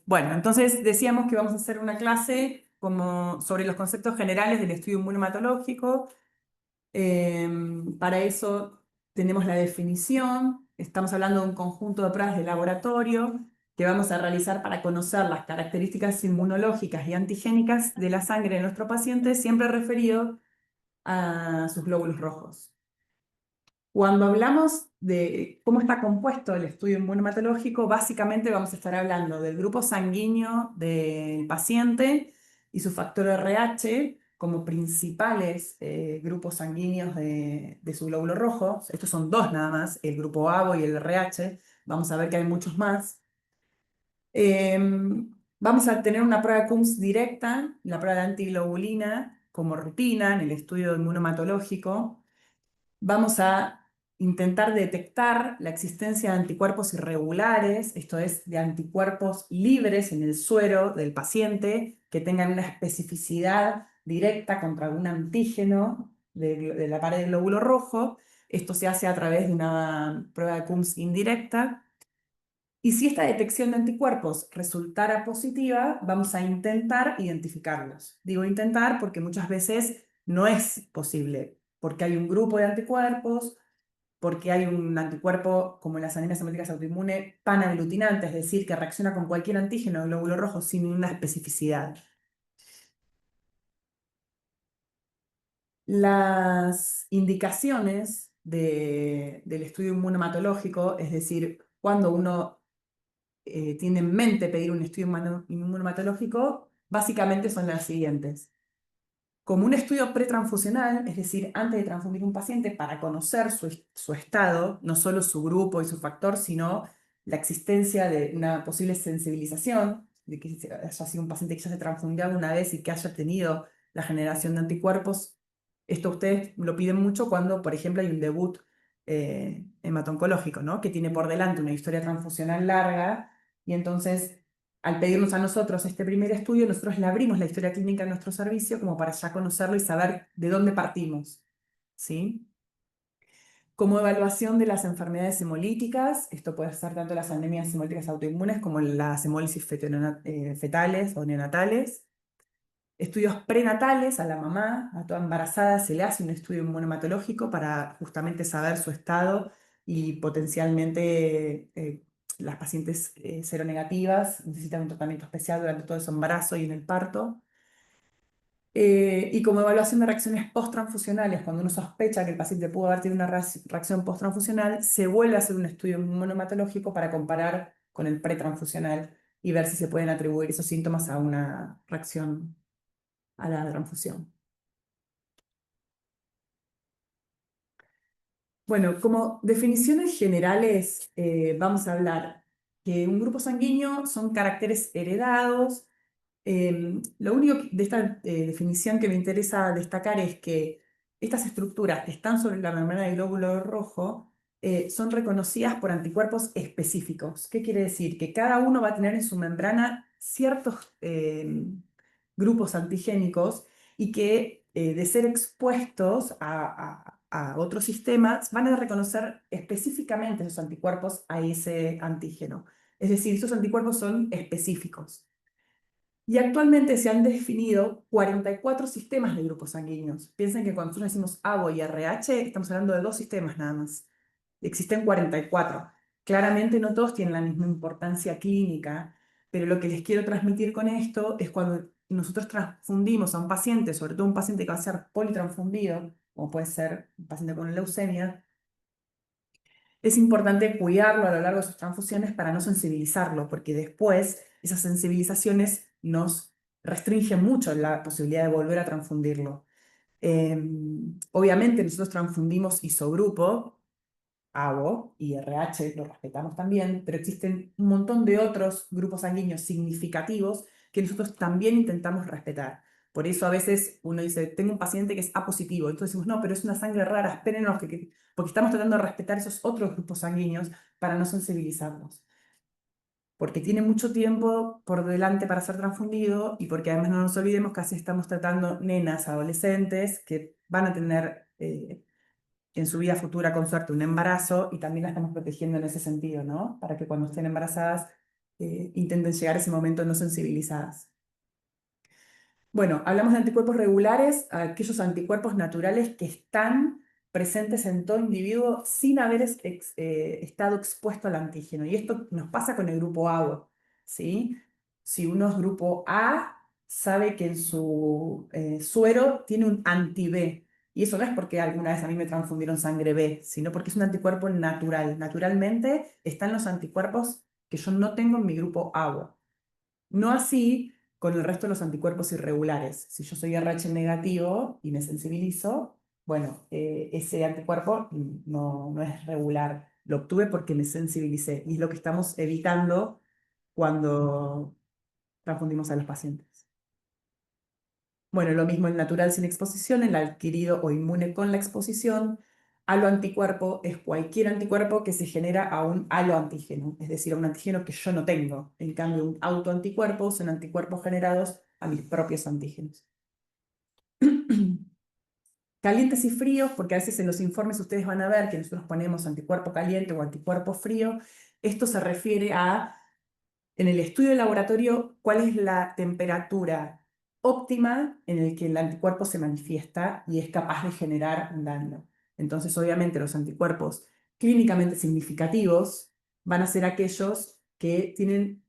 Bueno, entonces decíamos que vamos a hacer una clase como sobre los conceptos generales del estudio inmunohematológico. Para eso tenemos la definición. Estamos hablando de un conjunto de pruebas de laboratorio que vamos a realizar para conocer las características inmunológicas y antigénicas de la sangre de nuestro paciente, siempre referido a sus glóbulos rojos. Cuando hablamos de cómo está compuesto el estudio inmunohematológico, básicamente vamos a estar hablando del grupo sanguíneo del paciente y su factor RH como principales grupos sanguíneos de su glóbulo rojo. Estos son dos nada más, el grupo ABO y el RH. Vamos a ver que hay muchos más. Vamos a tener una prueba Coombs directa, la prueba de antiglobulina, como rutina en el estudio inmunohematológico. Vamos a intentar detectar la existencia de anticuerpos irregulares, esto es, de anticuerpos libres en el suero del paciente que tengan una especificidad directa contra algún antígeno de la pared del glóbulo rojo. Esto se hace a través de una prueba de Coombs indirecta. Y si esta detección de anticuerpos resultara positiva, vamos a intentar identificarlos. Digo intentar porque muchas veces no es posible, porque hay un grupo de anticuerpos, porque hay un anticuerpo como las anemias hemolíticas autoinmune panaglutinante, es decir, que reacciona con cualquier antígeno del glóbulo rojo sin una especificidad. Las indicaciones del estudio inmunohematológico, es decir, cuando uno tiene en mente pedir un estudio inmunohematológico, básicamente son las siguientes. Como un estudio pretransfusional, es decir, antes de transfundir un paciente para conocer su estado, no solo su grupo y su factor, sino la existencia de una posible sensibilización, de que haya sido un paciente que ya se transfundió alguna vez y que haya tenido la generación de anticuerpos. Esto ustedes lo piden mucho cuando, por ejemplo, hay un debut hemato-oncológico, ¿no? Que tiene por delante una historia transfusional larga y entonces al pedirnos a nosotros este primer estudio, nosotros le abrimos la historia clínica a nuestro servicio como para ya conocerlo y saber de dónde partimos, ¿sí? Como evaluación de las enfermedades hemolíticas, esto puede ser tanto las anemias hemolíticas autoinmunes como las hemólisis fetales o neonatales. Estudios prenatales a la mamá, a toda embarazada, se le hace un estudio inmunohematológico para justamente saber su estado y potencialmente las pacientes seronegativas necesitan un tratamiento especial durante todo su embarazo y en el parto. Y como evaluación de reacciones post-transfusionales, cuando uno sospecha que el paciente pudo haber tenido una reacción post-transfusional, se vuelve a hacer un estudio inmunohematológico para comparar con el pretransfusional y ver si se pueden atribuir esos síntomas a una reacción a la transfusión. Bueno, como definiciones generales, vamos a hablar que un grupo sanguíneo son caracteres heredados. Lo único de esta definición que me interesa destacar es que estas estructuras que están sobre la membrana del glóbulo rojo son reconocidas por anticuerpos específicos. ¿Qué quiere decir? Que cada uno va a tener en su membrana ciertos grupos antigénicos y que de ser expuestos a otros sistemas van a reconocer específicamente esos anticuerpos a ese antígeno. Es decir, esos anticuerpos son específicos. Y actualmente se han definido 44 sistemas de grupos sanguíneos. Piensen que cuando nosotros decimos ABO y RH, estamos hablando de dos sistemas nada más. Existen 44. Claramente no todos tienen la misma importancia clínica, pero lo que les quiero transmitir con esto es cuando nosotros transfundimos a un paciente, sobre todo un paciente que va a ser politransfundido, como puede ser un paciente con leucemia, es importante cuidarlo a lo largo de sus transfusiones para no sensibilizarlo, porque después esas sensibilizaciones nos restringen mucho la posibilidad de volver a transfundirlo. Obviamente nosotros transfundimos isogrupo, ABO y RH, lo respetamos también, pero existen un montón de otros grupos sanguíneos significativos que nosotros también intentamos respetar. Por eso a veces uno dice, tengo un paciente que es A positivo, entonces decimos, no, pero es una sangre rara, espérenos, porque estamos tratando de respetar esos otros grupos sanguíneos para no sensibilizarnos. Porque tiene mucho tiempo por delante para ser transfundido y porque además no nos olvidemos que así estamos tratando nenas, adolescentes que van a tener en su vida futura, con suerte, un embarazo y también la estamos protegiendo en ese sentido, ¿no? Para que cuando estén embarazadas intenten llegar a ese momento no sensibilizadas. Bueno, hablamos de anticuerpos regulares, aquellos anticuerpos naturales que están presentes en todo individuo sin haber estado expuesto al antígeno. Y esto nos pasa con el grupo A, ¿sí? Si uno es grupo A, sabe que en su suero tiene un anti-B. Y eso no es porque alguna vez a mí me transfundieron sangre B, sino porque es un anticuerpo natural. Naturalmente están los anticuerpos que yo no tengo en mi grupo A. No así con el resto de los anticuerpos irregulares. Si yo soy RH negativo y me sensibilizo, bueno, ese anticuerpo no es regular. Lo obtuve porque me sensibilicé y es lo que estamos evitando cuando transfundimos a los pacientes. Bueno, lo mismo el natural sin exposición, el adquirido o inmune con la exposición. Aloanticuerpo es cualquier anticuerpo que se genera a un aloantígeno, es decir, a un antígeno que yo no tengo. En cambio, un autoanticuerpo son anticuerpos generados a mis propios antígenos. Calientes y fríos, porque a veces en los informes ustedes van a ver que nosotros ponemos anticuerpo caliente o anticuerpo frío. Esto se refiere a, en el estudio de laboratorio, cuál es la temperatura óptima en el que el anticuerpo se manifiesta y es capaz de generar un daño. Entonces, obviamente, los anticuerpos clínicamente significativos van a ser aquellos que tienen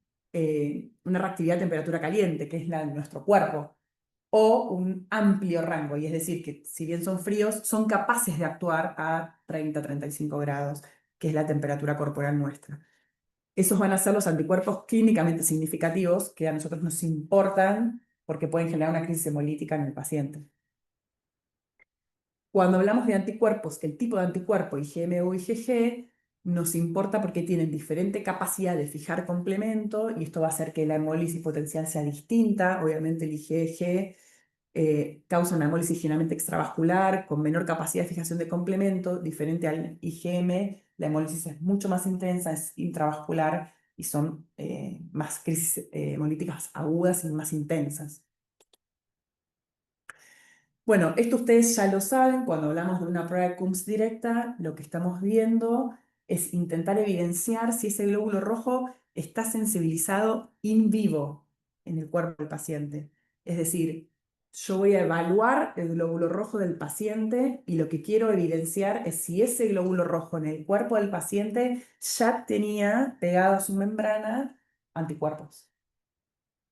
una reactividad a temperatura caliente, que es la de nuestro cuerpo, o un amplio rango, y es decir, que si bien son fríos, son capaces de actuar a 30-35 grados, que es la temperatura corporal nuestra. Esos van a ser los anticuerpos clínicamente significativos que a nosotros nos importan porque pueden generar una crisis hemolítica en el paciente. Cuando hablamos de anticuerpos, el tipo de anticuerpo IgM o IgG nos importa porque tienen diferente capacidad de fijar complemento y esto va a hacer que la hemólisis potencial sea distinta. Obviamente el IgG causa una hemólisis generalmente extravascular con menor capacidad de fijación de complemento, diferente al IgM, la hemólisis es mucho más intensa, es intravascular y son más crisis hemolíticas agudas y más intensas. Bueno, esto ustedes ya lo saben, cuando hablamos de una prueba de Coombs directa, lo que estamos viendo es intentar evidenciar si ese glóbulo rojo está sensibilizado in vivo en el cuerpo del paciente. Es decir, yo voy a evaluar el glóbulo rojo del paciente y lo que quiero evidenciar es si ese glóbulo rojo en el cuerpo del paciente ya tenía pegado a su membrana anticuerpos.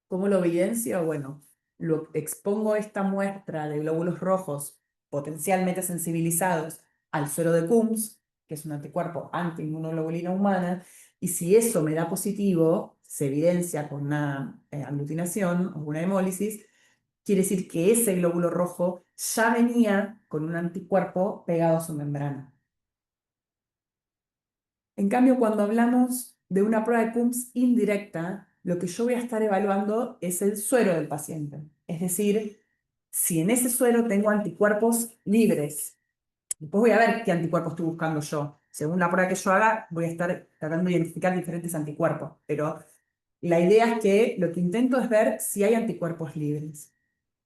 ¿Cómo lo evidencio? Bueno, lo expongo esta muestra de glóbulos rojos potencialmente sensibilizados al suero de Coombs, que es un anticuerpo antiinmunoglobulina humana, y si eso me da positivo, se evidencia con una aglutinación o una hemólisis, quiere decir que ese glóbulo rojo ya venía con un anticuerpo pegado a su membrana. En cambio, cuando hablamos de una prueba de Coombs indirecta, lo que yo voy a estar evaluando es el suero del paciente. Es decir, si en ese suero tengo anticuerpos libres. Después voy a ver qué anticuerpos estoy buscando yo. Según la prueba que yo haga, voy a estar tratando de identificar diferentes anticuerpos. Pero la idea es que lo que intento es ver si hay anticuerpos libres.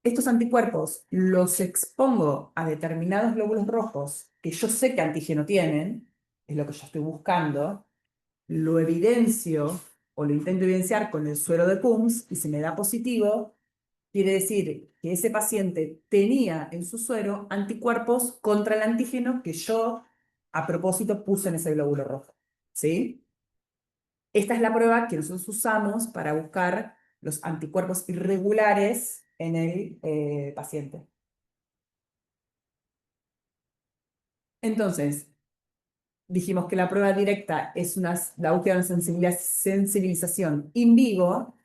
Estos anticuerpos los expongo a determinados glóbulos rojos que yo sé que antígeno tienen, es lo que yo estoy buscando, lo evidencio o lo intento evidenciar con el suero de Coombs y si me da positivo, quiere decir que ese paciente tenía en su suero anticuerpos contra el antígeno que yo a propósito puse en ese glóbulo rojo. ¿Sí? Esta es la prueba que nosotros usamos para buscar los anticuerpos irregulares en el paciente. Entonces, dijimos que la prueba directa es la búsqueda de una sensibilización in vivo.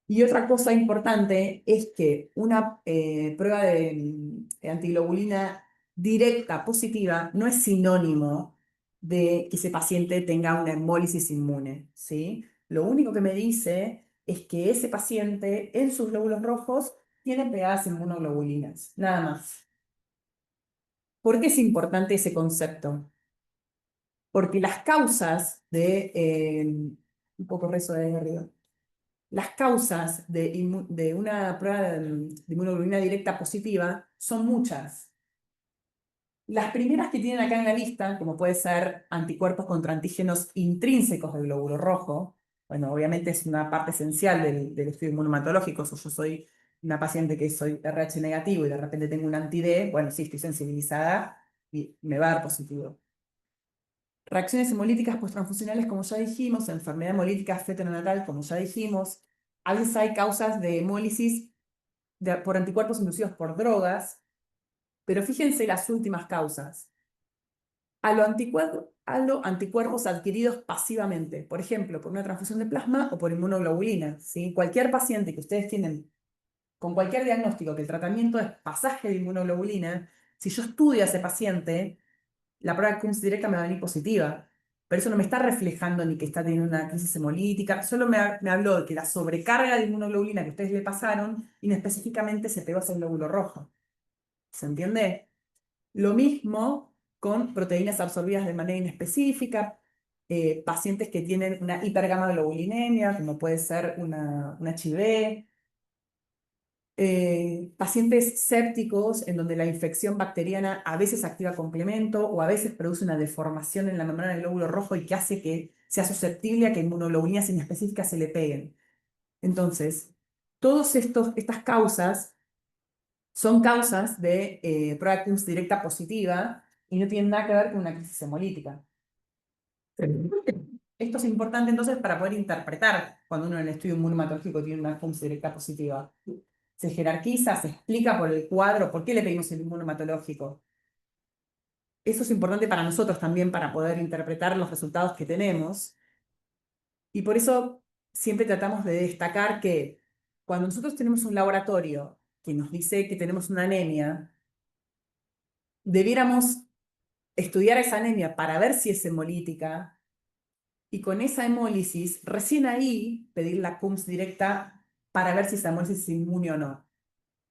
Y otra cosa importante es que una prueba de antiglobulina directa positiva no es sinónimo de que ese paciente tenga una hemólisis inmune, ¿sí? Lo único que me dice es que ese paciente en sus glóbulos rojos tiene pegadas inmunoglobulinas, nada más. ¿Por qué es importante ese concepto? Porque las causas un poco rezo de arriba. Las causas de una prueba de inmunoglobulina directa positiva son muchas. Las primeras que tienen acá en la lista, como puede ser anticuerpos contra antígenos intrínsecos del glóbulo rojo, Bueno, obviamente es una parte esencial del estudio inmunomatológico. Si yo soy una paciente que soy RH negativo y de repente tengo un anti-D, bueno, sí, estoy sensibilizada y me va a dar positivo. Reacciones hemolíticas posttransfusionales, como ya dijimos, enfermedad hemolítica feto-neonatal, como ya dijimos. A veces hay causas de hemólisis por anticuerpos inducidos por drogas, pero fíjense las últimas causas. A los anticuerpos adquiridos pasivamente, por ejemplo, por una transfusión de plasma o por inmunoglobulina, ¿sí? Cualquier paciente que ustedes tienen con cualquier diagnóstico que el tratamiento es pasaje de inmunoglobulina, si yo estudio a ese paciente, la prueba de Coombs directa me va a venir positiva. Pero eso no me está reflejando ni que está teniendo una crisis hemolítica, solo me habló de que la sobrecarga de inmunoglobulina que ustedes le pasaron, inespecíficamente se pegó hacia el glóbulo rojo. ¿Se entiende? Lo mismo con proteínas absorbidas de manera inespecífica, pacientes que tienen una hipergamaglobulinemia, como puede ser una HIV, pacientes sépticos en donde la infección bacteriana a veces activa complemento o a veces produce una deformación en la membrana del glóbulo rojo y que hace que sea susceptible a que inmunoglobulinas inespecíficas se le peguen. Entonces, todas estas causas son causas de prueba de Coombs directa positiva y no tienen nada que ver con una crisis hemolítica. Esto es importante entonces para poder interpretar cuando uno en el estudio inmunomatológico tiene una Coombs directa positiva. Se jerarquiza, se explica por el cuadro, por qué le pedimos el inmunomatológico. Eso es importante para nosotros también para poder interpretar los resultados que tenemos. Y por eso siempre tratamos de destacar que cuando nosotros tenemos un laboratorio que nos dice que tenemos una anemia, debiéramos estudiar esa anemia para ver si es hemolítica y con esa hemólisis, recién ahí pedir la Coombs directa para ver si esa hemólisis es inmune o no.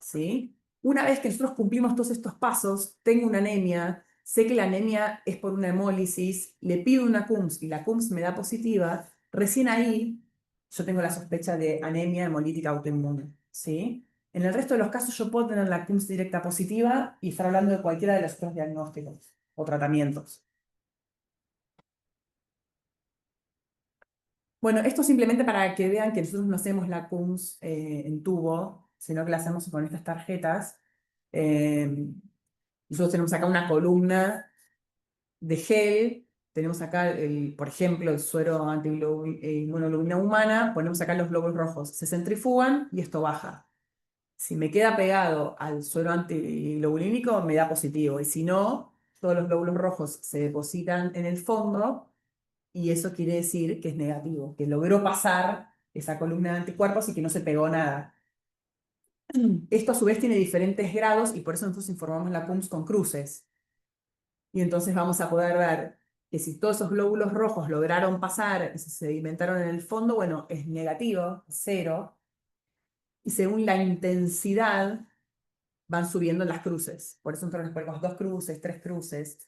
¿Sí? Una vez que nosotros cumplimos todos estos pasos, tengo una anemia, sé que la anemia es por una hemólisis, le pido una Coombs y la Coombs me da positiva, recién ahí yo tengo la sospecha de anemia hemolítica autoinmune. ¿Sí? En el resto de los casos yo puedo tener la Coombs directa positiva y estar hablando de cualquiera de los otros diagnósticos o tratamientos. Bueno, esto simplemente para que vean que nosotros no hacemos la Coombs en tubo, sino que la hacemos con estas tarjetas. Eh, Nosotros tenemos acá una columna de gel, tenemos acá, por ejemplo, el suero anti-inmunoglobulina humana, ponemos acá los glóbulos rojos, se centrifugan y esto baja. Si me queda pegado al suero antiglobulínico, me da positivo, y si no, todos los glóbulos rojos se depositan en el fondo y eso quiere decir que es negativo, que logró pasar esa columna de anticuerpos y que no se pegó nada. Esto a su vez tiene diferentes grados y por eso nosotros informamos la CUMS con cruces. Y entonces vamos a poder ver que si todos esos glóbulos rojos lograron pasar, se sedimentaron en el fondo, bueno, es negativo, cero. Y según la intensidad van subiendo las cruces. Por eso nosotros ponemos 2 cruces, 3 cruces.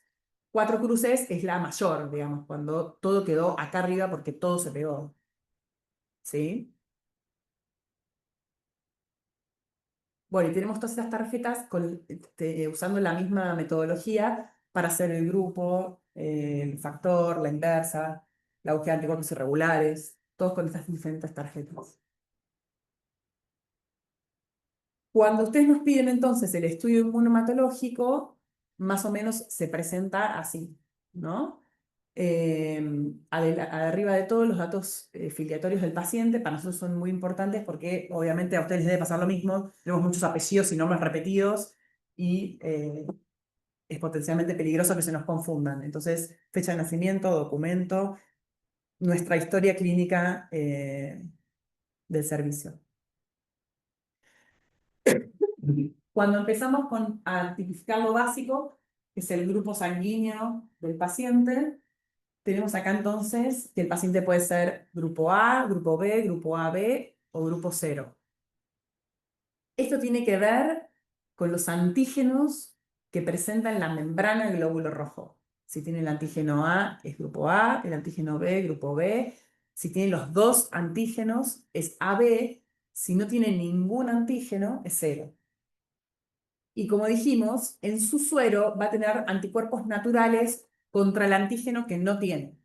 4 cruces es la mayor, digamos, cuando todo quedó acá arriba porque todo se pegó. ¿Sí? Bueno, y tenemos todas estas tarjetas usando la misma metodología para hacer el grupo, el factor, la inversa, la búsqueda de anticuerpos irregulares, todos con estas diferentes tarjetas. Cuando ustedes nos piden entonces el estudio inmunomatológico, más o menos se presenta así, ¿no? Arriba de todos los datos filiatorios del paciente, para nosotros son muy importantes porque obviamente a ustedes les debe pasar lo mismo, tenemos muchos apellidos y nombres repetidos y es potencialmente peligroso que se nos confundan. Entonces, fecha de nacimiento, documento, nuestra historia clínica del servicio. Cuando empezamos a tipificar lo básico, que es el grupo sanguíneo del paciente, tenemos acá entonces que el paciente puede ser grupo A, grupo B, grupo AB o grupo 0. Esto tiene que ver con los antígenos que presentan la membrana del glóbulo rojo. Si tiene el antígeno A, es grupo A, el antígeno B, grupo B. Si tiene los dos antígenos, es AB. Si no tiene ningún antígeno, es 0. Y como dijimos, en su suero va a tener anticuerpos naturales contra el antígeno que no tiene.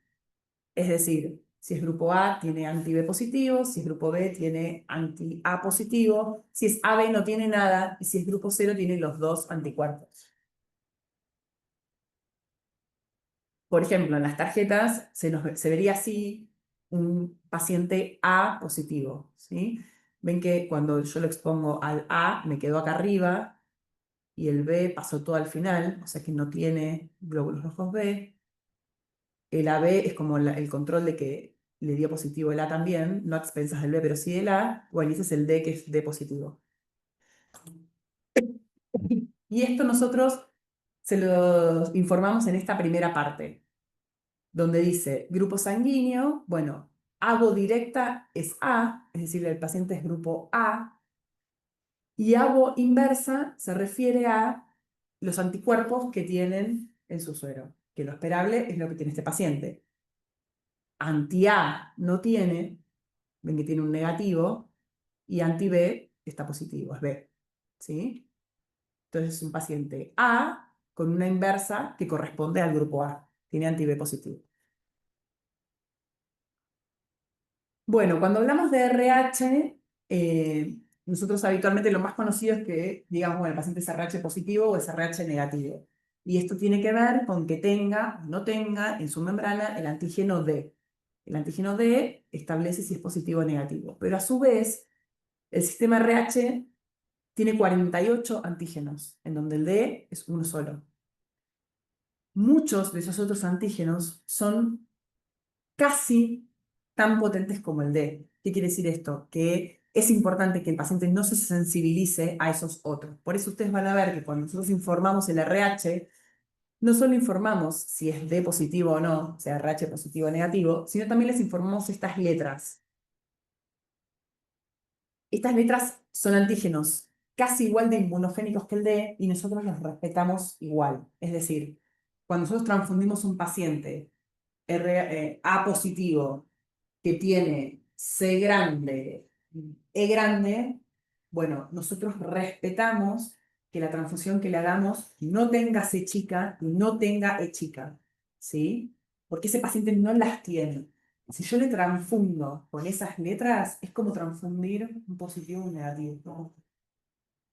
Es decir, Si es grupo A, tiene anti-B positivo. Si es grupo B, tiene anti-A positivo. Si es AB, no tiene nada. Y si es grupo 0, tiene los dos anticuerpos. Por ejemplo, en las tarjetas se vería así un paciente A positivo, ¿sí? Ven que cuando yo lo expongo al A, me quedó acá arriba, y el B pasó todo al final, o sea que no tiene glóbulos rojos B. El AB es como el control de que le dio positivo el A también, no a expensas del B, pero sí del A. Bueno, y ese es el D, que es D positivo. Y esto nosotros se lo informamos en esta primera parte, donde dice grupo sanguíneo. Bueno, ABO directa es A, es decir, el paciente es grupo A, y ABO inversa se refiere a los anticuerpos que tienen en su suero, que lo esperable es lo que tiene este paciente. Anti-A no tiene, ven que tiene un negativo, y anti-B está positivo, es B, ¿sí? Entonces es un paciente A con una inversa que corresponde al grupo A, tiene anti-B positivo. Bueno, cuando hablamos de RH, nosotros habitualmente lo más conocido es que digamos, bueno, el paciente es RH positivo o es RH negativo. Y esto tiene que ver con que tenga o no tenga en su membrana el antígeno D. El antígeno D establece si es positivo o negativo. Pero a su vez, el sistema RH tiene 48 antígenos, en donde el D es uno solo. Muchos de esos otros antígenos son casi tan potentes como el D. ¿Qué quiere decir esto? Que es importante que el paciente no se sensibilice a esos otros. Por eso ustedes van a ver que cuando nosotros informamos el RH, no solo informamos si es D positivo o no, sea RH positivo o negativo, sino también les informamos estas letras. Estas letras son antígenos casi igual de inmunogénicos que el D y nosotros los respetamos igual. Es decir, cuando nosotros transfundimos un paciente A positivo que tiene C grande, E grande, bueno, nosotros respetamos que la transfusión que le hagamos no tenga C chica y no tenga E chica, ¿sí? Porque ese paciente no las tiene. Si yo le transfundo con esas letras, es como transfundir un positivo y un negativo, ¿no?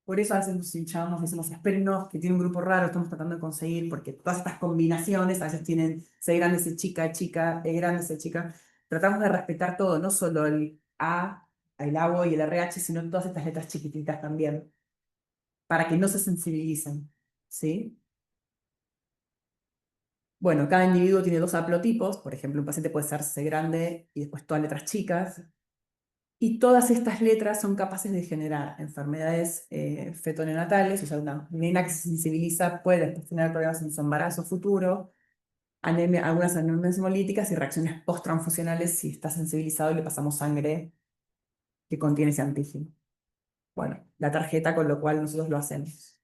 Por eso a veces nos hinchamos, decimos, espérenos, que tiene un grupo raro, estamos tratando de conseguir, porque todas estas combinaciones a veces tienen C grande, C chica, E chica, E grande, C chica. Tratamos de respetar todo, no solo el A, el ABO y el RH, sino todas estas letras chiquititas también, para que no se sensibilicen, ¿sí? Bueno, cada individuo tiene dos haplotipos, por ejemplo, un paciente puede ser C grande y después todas letras chicas, y todas estas letras son capaces de generar enfermedades fetonenatales, o sea, una nena que se sensibiliza puede después tener problemas en su embarazo futuro, algunas anemias hemolíticas y reacciones post-transfusionales si está sensibilizado y le pasamos sangre que contiene ese antígeno. Bueno, la tarjeta con lo cual nosotros lo hacemos.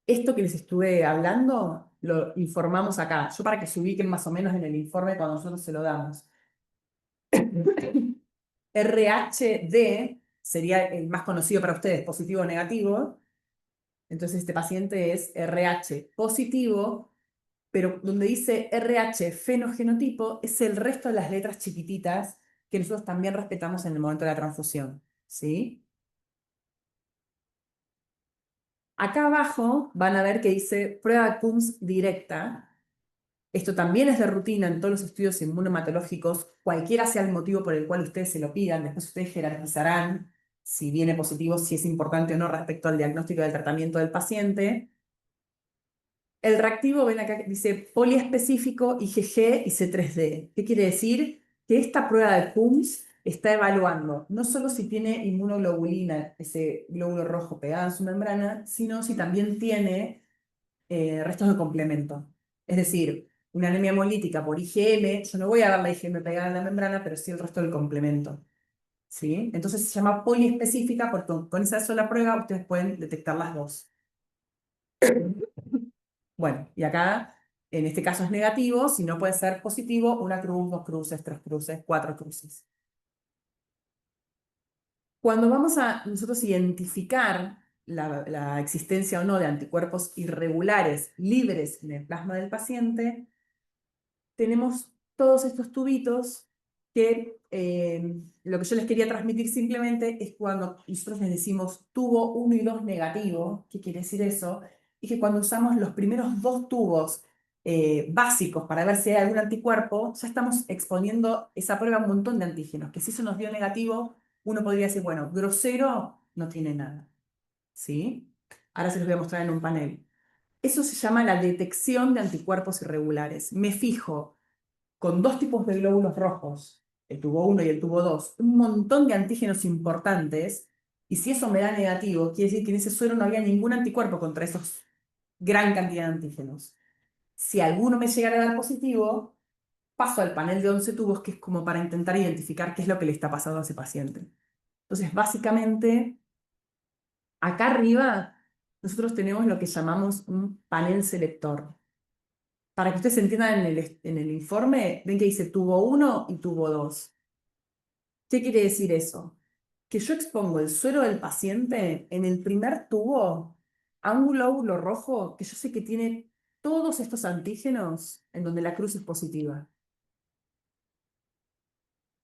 Esto que les estuve hablando lo informamos acá. Yo para que se ubiquen más o menos en el informe cuando nosotros se lo damos. RHD sería el más conocido para ustedes, positivo o negativo. Entonces este paciente es RH positivo, pero donde dice RH fenogenotipo es el resto de las letras chiquititas que nosotros también respetamos en el momento de la transfusión, ¿sí? Acá abajo van a ver que dice prueba CUMS directa. Esto también es de rutina en todos los estudios inmunohematológicos, cualquiera sea el motivo por el cual ustedes se lo pidan, después ustedes jerarquizarán si viene positivo, si es importante o no respecto al diagnóstico del tratamiento del paciente. El reactivo, ven acá que dice poliespecífico, IgG y C3d. ¿Qué quiere decir? Que esta prueba de CUMS está evaluando no solo si tiene inmunoglobulina, ese glóbulo rojo pegado en su membrana, sino si también tiene restos de complemento. Es decir, una anemia hemolítica por IgM, yo no voy a dar la IgM pegada en la membrana, pero sí el resto del complemento, ¿sí? Entonces se llama poliespecífica porque con esa sola prueba ustedes pueden detectar las dos. Bueno, y acá, en este caso es negativo, si no puede ser positivo, una cruz, dos cruces, tres cruces, cuatro cruces. Cuando vamos a nosotros identificar la existencia o no de anticuerpos irregulares libres en el plasma del paciente, tenemos todos estos tubitos que lo que yo les quería transmitir simplemente es cuando nosotros les decimos tubo 1 y 2 negativo, ¿qué quiere decir eso? Es que cuando usamos los primeros dos tubos básicos para ver si hay algún anticuerpo, ya estamos exponiendo esa prueba a un montón de antígenos, que si eso nos dio negativo, uno podría decir, bueno, grosero no tiene nada, ¿sí? Ahora se los voy a mostrar en un panel. Eso se llama la detección de anticuerpos irregulares. Me fijo con dos tipos de glóbulos rojos, el tubo 1 y el tubo 2, un montón de antígenos importantes, y si eso me da negativo, quiere decir que en ese suero no había ningún anticuerpo contra esos gran cantidad de antígenos. Si alguno me llegara a dar positivo, paso al panel de 11 tubos, que es como para intentar identificar qué es lo que le está pasando a ese paciente. Entonces, básicamente, acá arriba, nosotros tenemos lo que llamamos un panel selector. Para que ustedes entiendan en el informe, ven que dice tubo 1 y tubo 2. ¿Qué quiere decir eso? Que yo expongo el suero del paciente en el primer tubo a un glóbulo rojo que yo sé que tiene todos estos antígenos en donde la cruz es positiva.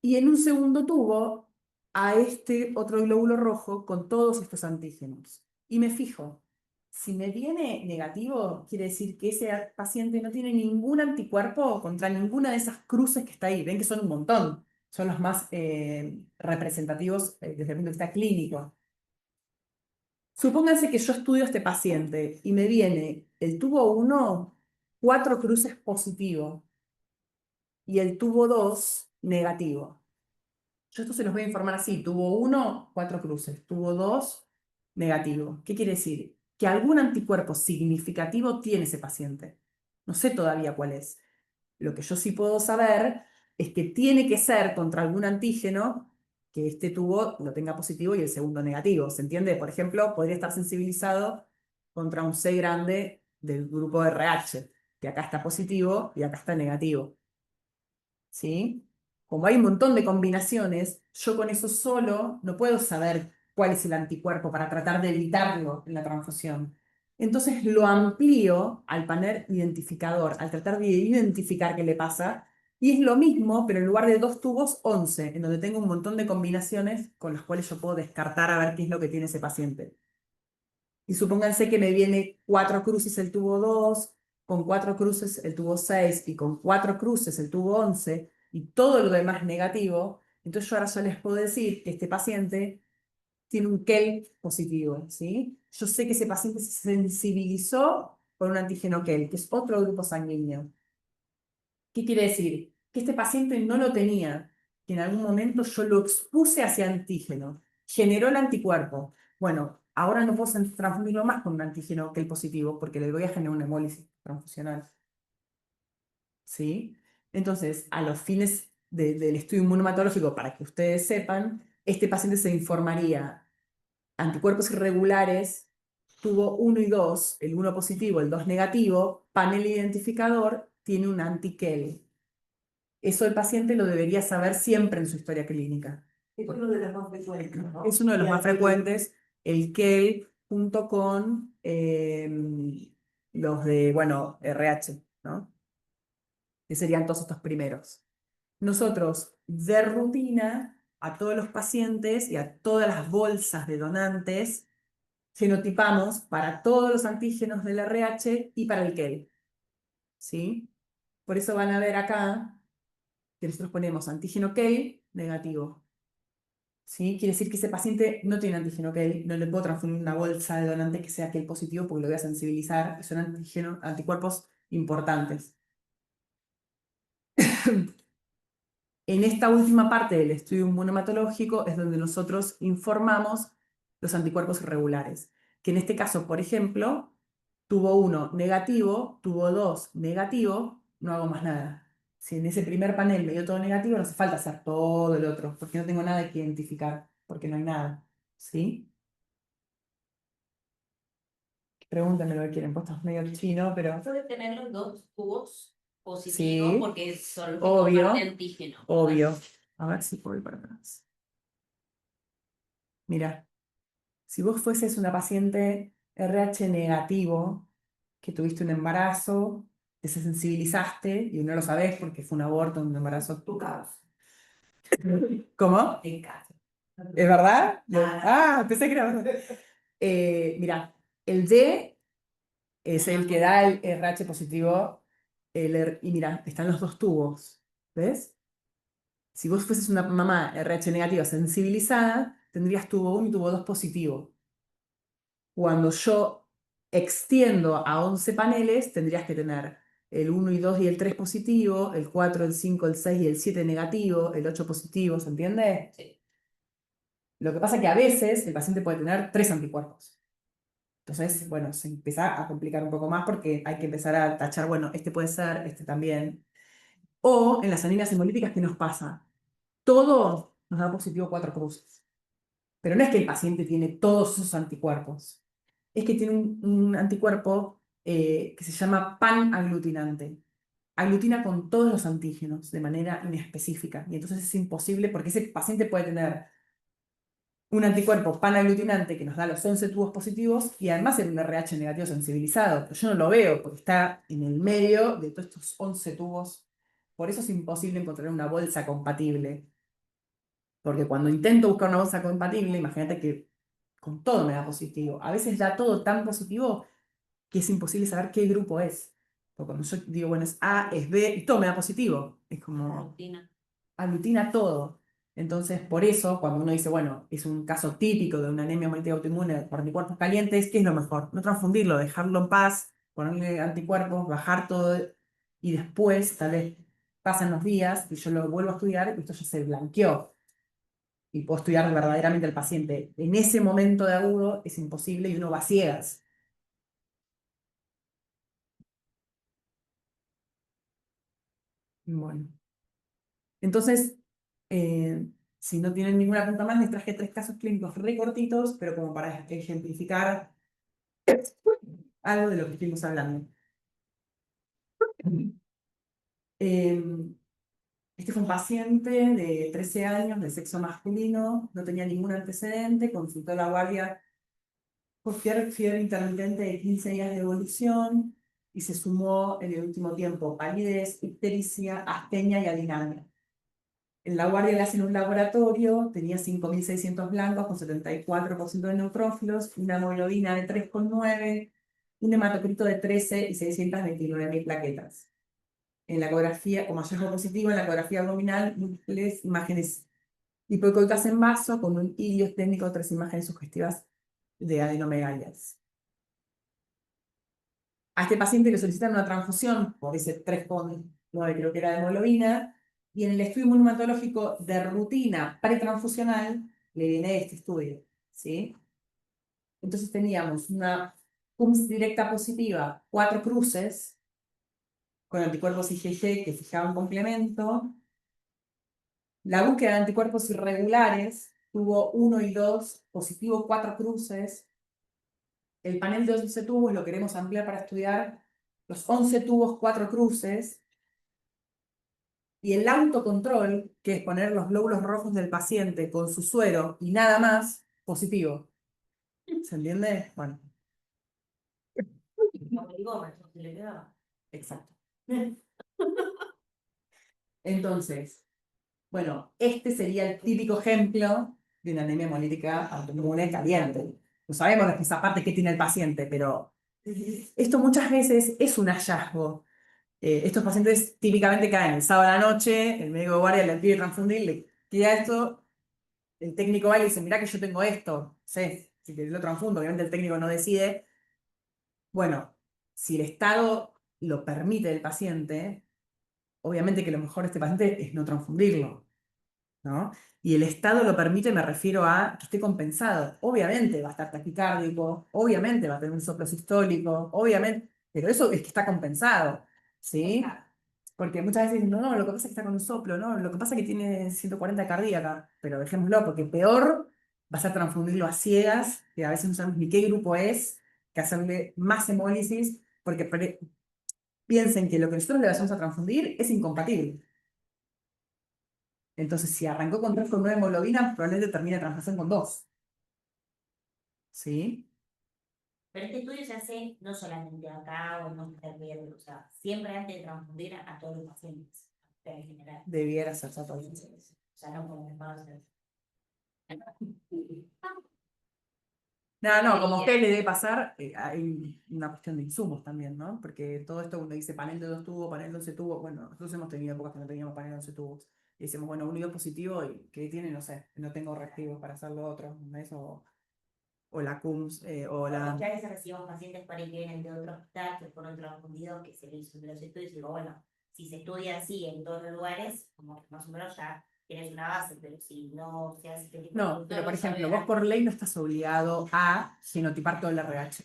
Y en un segundo tubo a este otro glóbulo rojo con todos estos antígenos. Y me fijo, si me viene negativo, quiere decir que ese paciente no tiene ningún anticuerpo contra ninguna de esas cruces que está ahí. Ven que son un montón, son los más representativos desde el punto de vista clínico. Supónganse que yo estudio a este paciente y me viene el tubo 1, 4 cruces positivo y el tubo 2 negativo. Yo esto se los voy a informar así. Tubo 1, 4 cruces. Tubo 2, negativo. ¿Qué quiere decir? Que algún anticuerpo significativo tiene ese paciente. No sé todavía cuál es. Lo que yo sí puedo saber es que tiene que ser contra algún antígeno que este tubo lo tenga positivo y el segundo negativo. ¿Se entiende? Por ejemplo, podría estar sensibilizado contra un C grande del grupo RH, que acá está positivo y acá está negativo. ¿Sí? Como hay un montón de combinaciones, yo con eso solo no puedo saber cuál es el anticuerpo para tratar de evitarlo en la transfusión. Entonces lo amplío al panel identificador, al tratar de identificar qué le pasa, y es lo mismo, pero en lugar de 2 tubos, 11, en donde tengo un montón de combinaciones con las cuales yo puedo descartar a ver qué es lo que tiene ese paciente. Y supónganse que me viene 4 cruces el tubo 2, con 4 cruces el tubo 6 y con 4 cruces el tubo 11 y todo lo demás negativo. Entonces yo ahora ya les puedo decir que este paciente tiene un KEL positivo, ¿sí? Yo sé que ese paciente se sensibilizó por un antígeno KEL, que es otro grupo sanguíneo. ¿Qué quiere decir? Que este paciente no lo tenía, que en algún momento yo lo expuse hacia antígeno, generó el anticuerpo. Bueno, ahora no puedo transfundirlo más con un antígeno que el positivo, porque le voy a generar una hemólisis transfusional. ¿Sí? Entonces, a los fines del estudio inmunomatológico, para que ustedes sepan, este paciente se informaría anticuerpos irregulares, tuvo 1 y 2, el 1 positivo, el 2 negativo, panel identificador, tiene un anti-KEL. Eso el paciente lo debería saber siempre en su historia clínica. Es uno de los más frecuentes, ¿no? Es uno de los más frecuentes, el KEL junto con los de, bueno, RH, ¿no? Que serían todos estos primeros. Nosotros, de rutina, a todos los pacientes y a todas las bolsas de donantes, genotipamos para todos los antígenos del RH y para el KEL, ¿sí? Por eso van a ver acá que nosotros ponemos antígeno KEL negativo. ¿Sí? Quiere decir que ese paciente no tiene antígeno KEL, no le puedo transfundir una bolsa de donantes que sea KEL positivo porque lo voy a sensibilizar, y son anticuerpos importantes. En esta última parte del estudio inmunomatológico es donde nosotros informamos los anticuerpos irregulares, que en este caso, por ejemplo, tubo 1 negativo, tubo 2 negativo, no hago más nada. Si en ese primer panel me dio todo negativo, no hace falta hacer todo el otro, porque no tengo nada que identificar, porque no hay nada. ¿Sí? Pregúntenme lo que quieren, puesto es medio chino, pero Puede tener los dos tubos positivos sí, porque son los que obvio, comparten antígeno. obvio. A ver si puedo ir para atrás. Mira, si vos fueses una paciente RH negativo, que tuviste un embarazo te sensibilizaste y no lo sabés porque fue un aborto, un embarazo. Tu caso. ¿Cómo? En casa. ¿Es verdad? Ah. Pensé que era verdad. Mira, el D es el que da el RH positivo. Y mira, están los dos tubos. ¿Ves? Si vos fueses una mamá RH negativa sensibilizada, tendrías tubo 1 y tubo 2 positivo. Cuando yo extiendo a 11 paneles, tendrías que tener el 1 y 2 y el 3 positivo, el 4, el 5, el 6 y el 7 negativo, el 8 positivo, ¿se entiende? Sí. Lo que pasa es que a veces el paciente puede tener 3 anticuerpos. Entonces, bueno, se empieza a complicar un poco más porque hay que empezar a tachar, bueno, este puede ser, este también. O en las anemias hemolíticas, ¿qué nos pasa? Todo nos da positivo 4 cruces. Pero no es que el paciente tiene todos esos anticuerpos. Es que tiene un anticuerpo que se llama panaglutinante. Aglutina con todos los antígenos de manera inespecífica. Y entonces es imposible porque ese paciente puede tener un anticuerpo panaglutinante que nos da los 11 tubos positivos y además en un RH negativo sensibilizado. Pero yo no lo veo porque está en el medio de todos estos 11 tubos. Por eso es imposible encontrar una bolsa compatible. Porque cuando intento buscar una bolsa compatible, imagínate que con todo me da positivo. A veces da todo tan positivo que es imposible saber qué grupo es. Porque cuando yo digo, bueno, es A, es B, y todo me da positivo. Es como Rutina. aglutina todo. Entonces, por eso, cuando uno dice, bueno, es un caso típico de una anemia hemolítica autoinmune por anticuerpos calientes, ¿qué es lo mejor? No transfundirlo, dejarlo en paz, ponerle anticuerpos, bajar todo, y después, tal vez, pasan los días y yo lo vuelvo a estudiar y esto ya se blanqueó y puedo estudiar verdaderamente al paciente. En ese momento de agudo es imposible y uno va a ciegas. Bueno, entonces, si no tienen ninguna pregunta más, les traje 3 casos clínicos re cortitos, pero como para ejemplificar algo de lo que estuvimos hablando. Eh, este fue un paciente de 13 años, de sexo masculino, no tenía ningún antecedente, consultó a la guardia por fiebre intermitente de 15 días de evolución y se sumó en el último tiempo palidez, ictericia, astenia y adinamia. En la guardia le hacen un laboratorio, tenía 5.600 blancos con 74% de neutrófilos, una hemoglobina de 3,9, un hematocrito de 13 y 629.000 plaquetas. En la ecografía, como hallazgo positivo, en la ecografía abdominal, múltiples imágenes hipoicoicas en vaso con un hilio técnico, 3 imágenes sugestivas de adenomegalias. A este paciente le solicitan una transfusión por ese 3,9 creo que era de hemoglobina, y en el estudio inmunomatológico de rutina pretransfusional le viene este estudio, ¿sí? Entonces teníamos una CUMS directa positiva, 4 cruces, con anticuerpos IgG que fijaban complemento. La búsqueda de anticuerpos irregulares tuvo 1 y 2, positivo 4 cruces. El panel de 11 tubos lo queremos ampliar para estudiar los 11 tubos, 4 cruces. Y el autocontrol, que es poner los glóbulos rojos del paciente con su suero y nada más, positivo. ¿Se entiende? Bueno, Como el goma, entonces le quedaba. exacto. Entonces, bueno, este sería el típico ejemplo de una anemia hemolítica autoinmune caliente. No sabemos esa parte que tiene el paciente, pero esto muchas veces es un hallazgo. Estos pacientes típicamente caen el sábado a la noche, el médico de guardia le pide transfundir, le tira esto, el técnico va y le dice, mirá que yo tengo esto, sé, si querés lo transfundo, obviamente el técnico no decide. Bueno, si el estado lo permite el paciente, obviamente que lo mejor de este paciente es no transfundirlo, ¿no? Y el estado lo permite, me refiero a que esté compensado. Obviamente va a estar taquicárdico, obviamente va a tener un soplo sistólico, obviamente, pero eso es que está compensado, ¿sí? Porque muchas veces dicen, no, no, lo que pasa es que está con un soplo, ¿no? Lo que pasa es que tiene 140 cardíaca, pero dejémoslo, porque peor va a ser transfundirlo a ciegas, que a veces no sabemos ni qué grupo es, que hacerle más hemólisis, porque piensen que lo que nosotros le vayamos a transfundir es incompatible. Entonces, si arrancó con 3,9 hemoglobina, probablemente termine transfusión con 2. ¿Sí? Pero este estudio se hace no solamente acá o en nuestra piel, o sea, siempre antes de transfundir a todos los pacientes, en general. Debiera ser todo. O sea, no podemos hacer. No, no, como a usted le debe pasar, hay una cuestión de insumos también, ¿no? Porque todo esto uno dice panel de 2 tubos, panel de 11 tubos, bueno, nosotros hemos tenido épocas que no teníamos panel de 11 tubos. Y decimos, bueno, uno dio positivo y ¿qué tiene? No sé, no tengo reactivos para hacer lo otro, ¿no? Eso, o la CUMS, o la... Ya que se recibimos pacientes por ahí que vienen de otro hospital, que fueron transfundidos, que se le hizo los estudios, y digo, bueno, si se estudia así en todos los lugares, como que más o menos ya tienes una base, pero si no se hace este tipo de No, pero por estudios, ejemplo, vos por ley no estás obligado a genotipar todo el RH.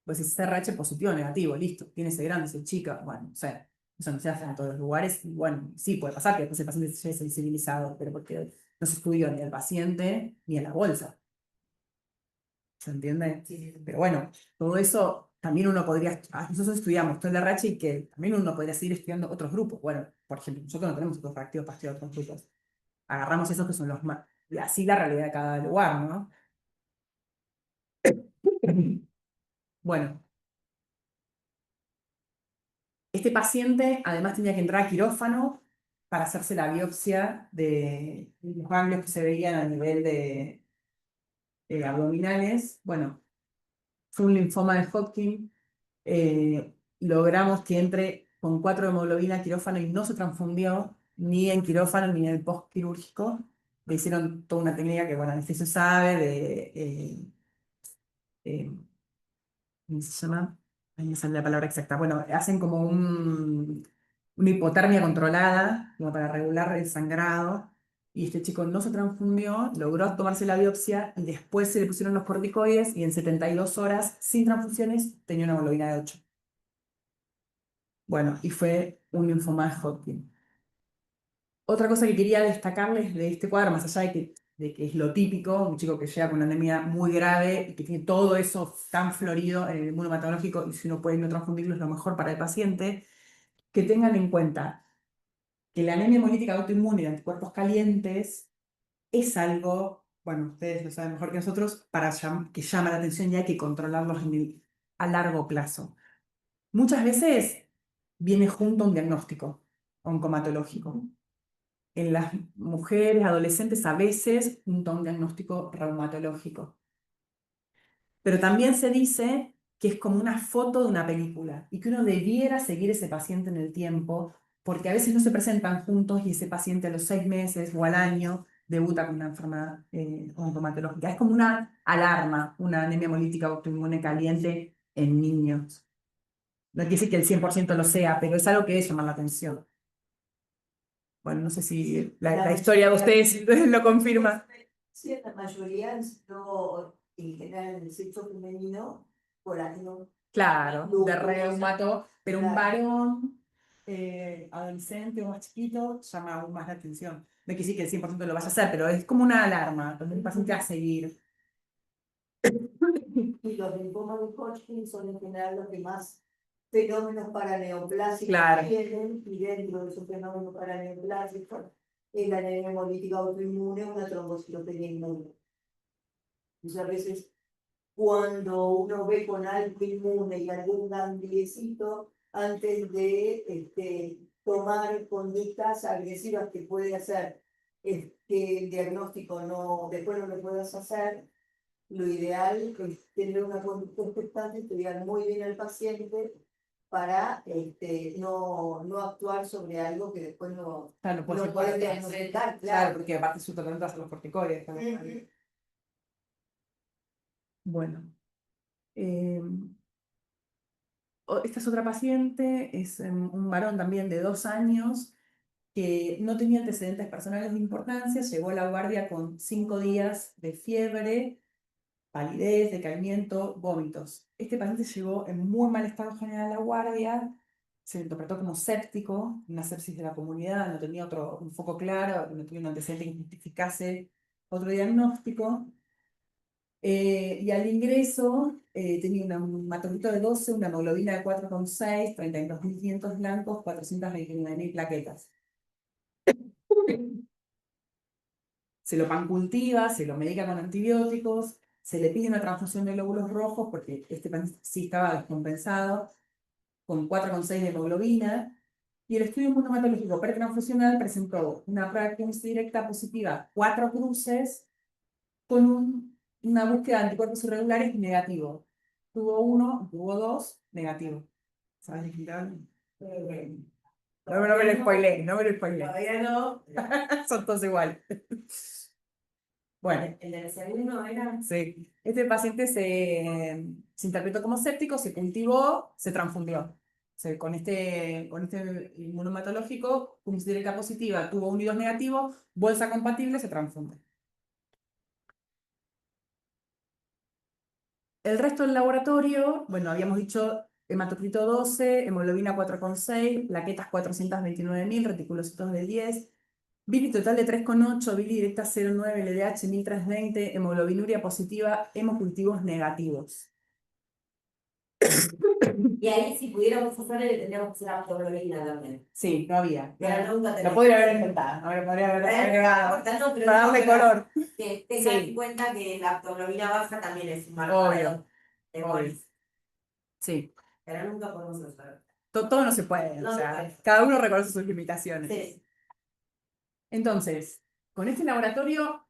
Pues si es RH positivo o negativo, listo, tiene ese grande, ese chica, bueno, o sea, eso no se hace en todos los lugares, y bueno, sí puede pasar que después el paciente se haya sensibilizado, pero porque no se estudió ni al paciente ni a la bolsa. ¿Se entiende? Sí, sí, sí. Pero bueno, todo eso también uno podría, nosotros estudiamos todo el RH y que también uno podría seguir estudiando otros grupos. Bueno, por ejemplo, nosotros no tenemos otros reactivos para estudiar otros grupos. Agarramos esos que son los más, y así la realidad de cada lugar, ¿no? Bueno, este paciente además tenía que entrar a quirófano para hacerse la biopsia de los ganglios que se veían a nivel de abdominales. Bueno, fue un linfoma de Hodgkin. Logramos que entre con 4 de hemoglobina a quirófano y no se transfundió ni en quirófano ni en el postquirúrgico. Le hicieron toda una técnica que, bueno, anestesio sabe de eh, ¿cómo se llama? Ahí me sale la palabra exacta. Bueno, hacen como una hipotermia controlada, como para regular el sangrado. Y este chico no se transfundió, logró tomarse la biopsia y después se le pusieron los corticoides y en 72 horas, sin transfusiones, tenía una hemoglobina de 8. Bueno, y fue un linfoma de Hodgkin. Otra cosa que quería destacarles de este cuadro, más allá de que es lo típico, un chico que llega con una anemia muy grave y que tiene todo eso tan florido en el inmunomatológico, y si uno puede no transfundirlo es lo mejor para el paciente, que tengan en cuenta que la anemia hemolítica autoinmune de anticuerpos calientes es algo, bueno, ustedes lo saben mejor que nosotros, que llama la atención y hay que controlarlos a largo plazo. Muchas veces viene junto a un diagnóstico oncomatológico. En las mujeres, adolescentes, a veces junto a un diagnóstico reumatológico. Pero también se dice que es como una foto de una película y que uno debiera seguir ese paciente en el tiempo, porque a veces no se presentan juntos y ese paciente a los 6 meses o al año debuta con una enfermedad oncomatológica. Es como una alarma, una anemia hemolítica autoinmune caliente en niños. No quiere decir que el 100% lo sea, pero es algo que debe llamar la atención. Bueno, no sé si la historia de ustedes lo confirma. Sí, la mayoría han sido en general en el sexo femenino por año. Claro, de reumato, pero un Claro. varón adolescente o más chiquito llama aún más la atención. No quiere decir que el 100% lo vaya a hacer, pero es como una alarma, donde un paciente a seguir. Y los linfomas de Hodgkin son en general los que más fenómenos paraneoplásicos Claro. tienen, y dentro de esos fenómenos paraneoplásicos, la anemia hemolítica autoinmune, una trombocitopenia inmune. Muchas veces cuando uno ve con algo inmune y algún gangliecito, antes de tomar conductas agresivas que puede hacer el diagnóstico, no, después no lo puedas hacer, lo ideal es tener una conducta expectante, estudiar muy bien al paciente para no actuar sobre algo que después no, Claro, puede no ser puedes para atrás. diagnosticar, Claro, porque aparte su tratamiento hace los corticoides. Ujú. Bueno. eh, Esta es otra paciente, es un varón también de 2 años que no tenía antecedentes personales de importancia, llegó a la guardia con 5 días de fiebre, palidez, decaimiento, vómitos. Este paciente llegó en muy mal estado general a la guardia, se le interpretó como séptico, una sepsis de la comunidad, no tenía un foco claro, no tenía un antecedente que justificase otro diagnóstico. Y al ingreso tenía un hematócrito de 12, una hemoglobina de 4,6, 32.500 blancos, 429.000 plaquetas. Se lo pancultiva, se lo medica con antibióticos, se le pide una transfusión de glóbulos rojos porque este paciente sí estaba descompensado, con 4,6 de hemoglobina, y el estudio inmunomatológico pretransfusional presentó una prueba directa positiva, 4 cruces, con una búsqueda de anticuerpos irregulares negativo. Tuvo 1, tuvo 2, negativo. ¿Sabes de qué te hablo? No me lo spoilé, no me lo spoilé. Todavía no. Son todos iguales. Bueno, El del segundo era. sí. Este paciente se interpretó como séptico, se cultivó, se transfundió. Con este inmunomatológico, cum directa positiva, tuvo 1 y 2 negativo, bolsa compatible, se transfunde. El resto del laboratorio, bueno, habíamos dicho hematocrito 12, hemoglobina 4,6, plaquetas 429.000, reticulocitos de 10, bili total de 3,8, bili directa 0,9, LDH 1320, hemoglobinuria positiva, hemocultivos negativos. Y ahí, si pudiéramos hacer, tendríamos que hacer aptoglobina también. Sí, no había. Pero nunca Lo podría haber inventado, no lo podría haber agregado. No, pero Para darle color. que tengan Sí. en cuenta que la aptoglobina baja también es un marcador Obvio, de obvio. bolis. Sí. Pero nunca podemos hacer. Todo no se puede, No o se sea, puede. cada uno reconoce sus limitaciones. Sí. Entonces, con este laboratorio,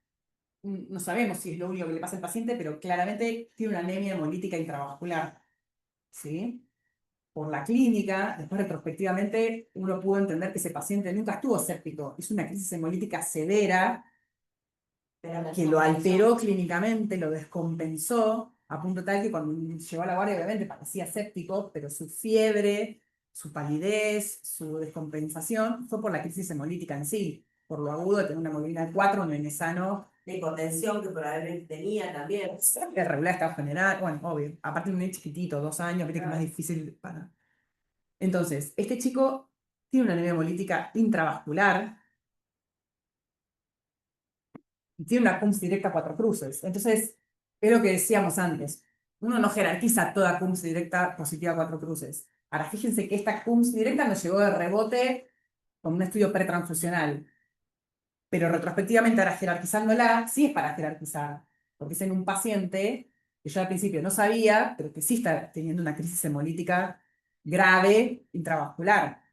no sabemos si es lo único que le pasa al paciente, pero claramente tiene una anemia hemolítica intravascular. ¿Sí? Por la clínica, después retrospectivamente, uno pudo entender que ese paciente nunca estuvo séptico. Es una crisis hemolítica severa Pero que lo alteró clínicamente, lo descompensó, a punto tal que cuando llegó a la guardia, obviamente parecía séptico, pero su fiebre, su palidez, su descompensación fue por la crisis hemolítica en sí, por lo agudo de tener una hemoglobina de 4, un nene sano, de hipotensión que probablemente tenía también. de regular estado general, bueno, obvio, aparte de un nene chiquitito, 2 años, viste que es más difícil para. Entonces, este chico tiene una anemia hemolítica intravascular y tiene una CUMS directa 4 cruces. Entonces, es lo que decíamos antes. Uno no jerarquiza toda CUMS directa positiva 4 cruces. Ahora, fíjense que esta CUMS directa nos llegó de rebote con un estudio pretransfusional. Pero retrospectivamente, ahora jerarquizándola, sí es para jerarquizar. Porque es en un paciente que yo al principio no sabía, pero que sí está teniendo una crisis hemolítica grave intravascular.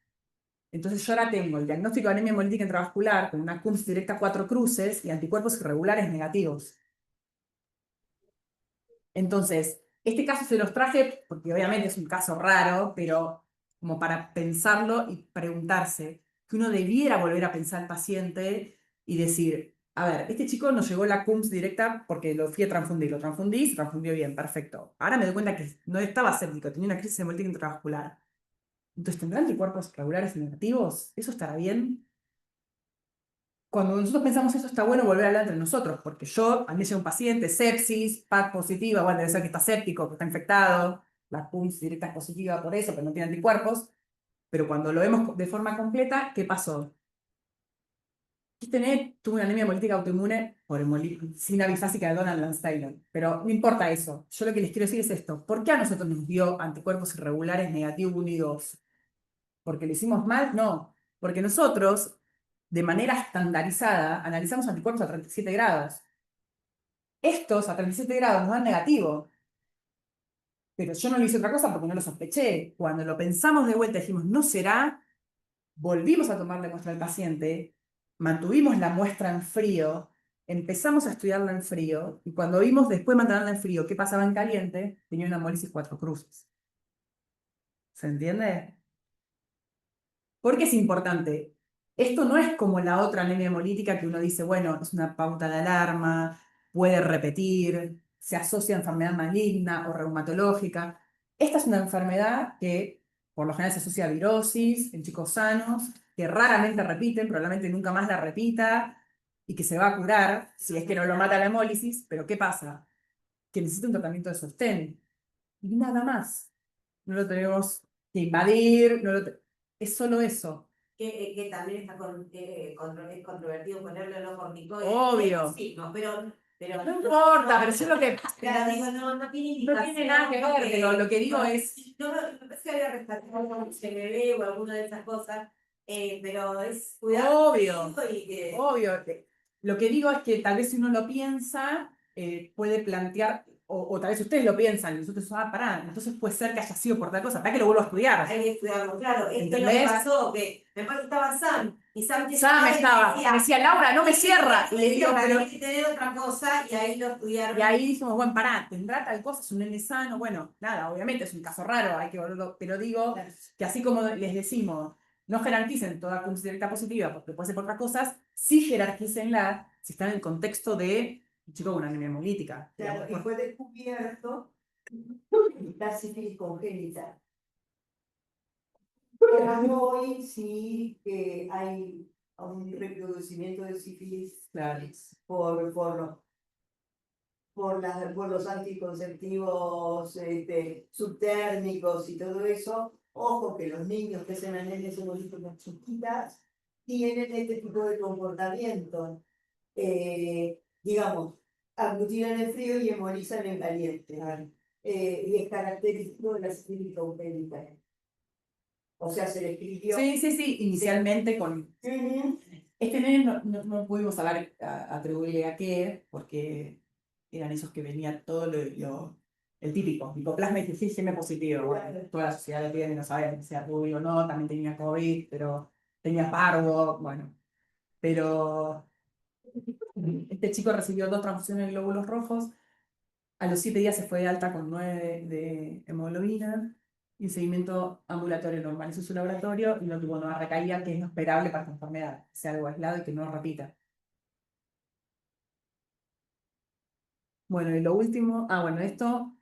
Entonces yo ahora tengo el diagnóstico de anemia hemolítica intravascular con una CUMS directa 4 cruces y anticuerpos irregulares negativos. Entonces, este caso se los traje porque obviamente es un caso raro, pero como para pensarlo y preguntarse, que uno debiera volver a pensar al paciente y decir, a ver, este chico nos llegó la CUMS directa porque lo fui a transfundir, lo transfundí, se transfundió bien, perfecto. Ahora me doy cuenta que no estaba séptico, tenía una crisis hemolítica intravascular. Entonces, ¿tendrá anticuerpos regulares y negativos? ¿Eso estará bien? Cuando nosotros pensamos eso, está bueno volver a hablar entre nosotros, porque a mí llega un paciente, sepsis, PAC positiva, bueno, debe ser que está séptico, que está infectado, la PUMS directa es positiva por eso, pero no tiene anticuerpos, pero cuando lo vemos de forma completa, ¿qué pasó? Este nene tuvo una anemia hemolítica autoinmune por hemolítica bifásica de Donald-Landsteiner, pero no importa eso. Yo lo que les quiero decir es esto. ¿Por qué a nosotros nos dio anticuerpos irregulares negativo 1 y 2? ¿Porque lo hicimos mal? No. Porque nosotros, de manera estandarizada, analizamos anticuerpos a 37 grados. Estos a 37 grados nos dan negativo. Pero yo no le hice otra cosa porque no lo sospeché. Cuando lo pensamos de vuelta, dijimos, ¿no será? Volvimos a tomar la muestra al paciente, mantuvimos la muestra en frío, empezamos a estudiarla en frío, y cuando vimos después de mantenerla en frío qué pasaba en caliente, tenía una hemólisis 4 cruces. ¿Se entiende? ¿Por qué es importante? Esto no es como la otra anemia hemolítica que uno dice, bueno, es una pauta de alarma, puede repetir, se asocia a enfermedad maligna o reumatológica. Esta es una enfermedad que por lo general se asocia a virosis en chicos sanos, que raramente repiten, probablemente nunca más la repita, y que se va a curar si es que no lo mata la hemólisis, pero ¿qué pasa? Que necesita un tratamiento de sostén. Y nada más. No lo tenemos que invadir, es solo eso. Que también está es controvertido ponerle los corticoides. Obvio. Sí, no, pero No importa, pero yo lo que. Claro, digo, no tiene No tiene nada que ver, pero lo que digo es. No, me parece que había rescatado como CMB o alguna de esas cosas, pero es cuidado. Obvio. Y que. Obvio. Lo que digo es que tal vez si uno lo piensa, puede plantear, o tal vez ustedes lo piensan, y nosotros, pará, entonces puede ser que haya sido por tal cosa, para que lo vuelvo a estudiar. Hay que estudiarlo, claro. Esto es lo que ¿Entendés? pasó, que me parece que estaba Sam, y Sam Me decía, Laura, no me cierra. Y le digo, pero... Hay que tener otra cosa, y ahí lo estudiaron. Y ahí dijimos, bueno, pará, tendrá tal cosa, es un nene sano, bueno, nada, obviamente es un caso raro, hay que volverlo, pero digo que así como les decimos, no jerarquicen toda conducta positiva, porque puede ser por otras cosas, sí jerarquícenla si están en el contexto de un chico con una anemia hemolítica. Claro, y Digamos. fue descubierto la sífilis congénita. Hoy sí que hay un reproducimiento de sífilis Claro. por los anticonceptivos subtérmicos y todo eso. Ojo que los niños que hacen anemias hemolíticas chiquitas tienen este tipo de comportamiento. Digamos, aglutinan en frío y hemolizan en caliente. Y es característico de la sífilis congénita. O sea, se le escribió. Sí, inicialmente con... Ujú. Este nene no pudimos atribuirle a qué, porque eran esos que venía todo el típico, micoplasma y sistema positivo. Bueno, toda la sociedad lo tiene, no sabemos si era rubio o no, también tenía COVID, pero tenía parvo, bueno. Pero este chico recibió 2 transfusiones de glóbulos rojos, a los 7 días se fue de alta con 9 de hemoglobina, y seguimiento ambulatorio normal. Eso es un laboratorio y no tuvo nueva recaída, que es lo esperable para esta enfermedad, que sea algo aislado y que no repita. Bueno, y lo último, bueno, esto,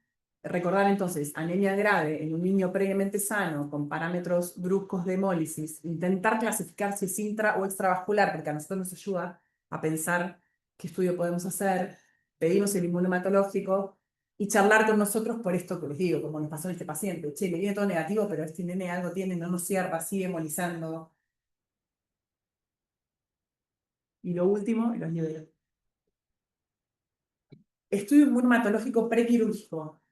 recordar entonces, anemia grave en un niño previamente sano con parámetros bruscos de hemólisis, intentar clasificar si es intra o extravascular, porque a nosotros nos ayuda a pensar qué estudio podemos hacer, pedimos el inmunohematológico y charlar con nosotros por esto que les digo, como nos pasó en este paciente. Che, le viene todo negativo, pero este nene algo tiene, no nos cierra, sigue hemolizando. Y lo último, y los libero. Estudio inmunohematológico prequirúrgico.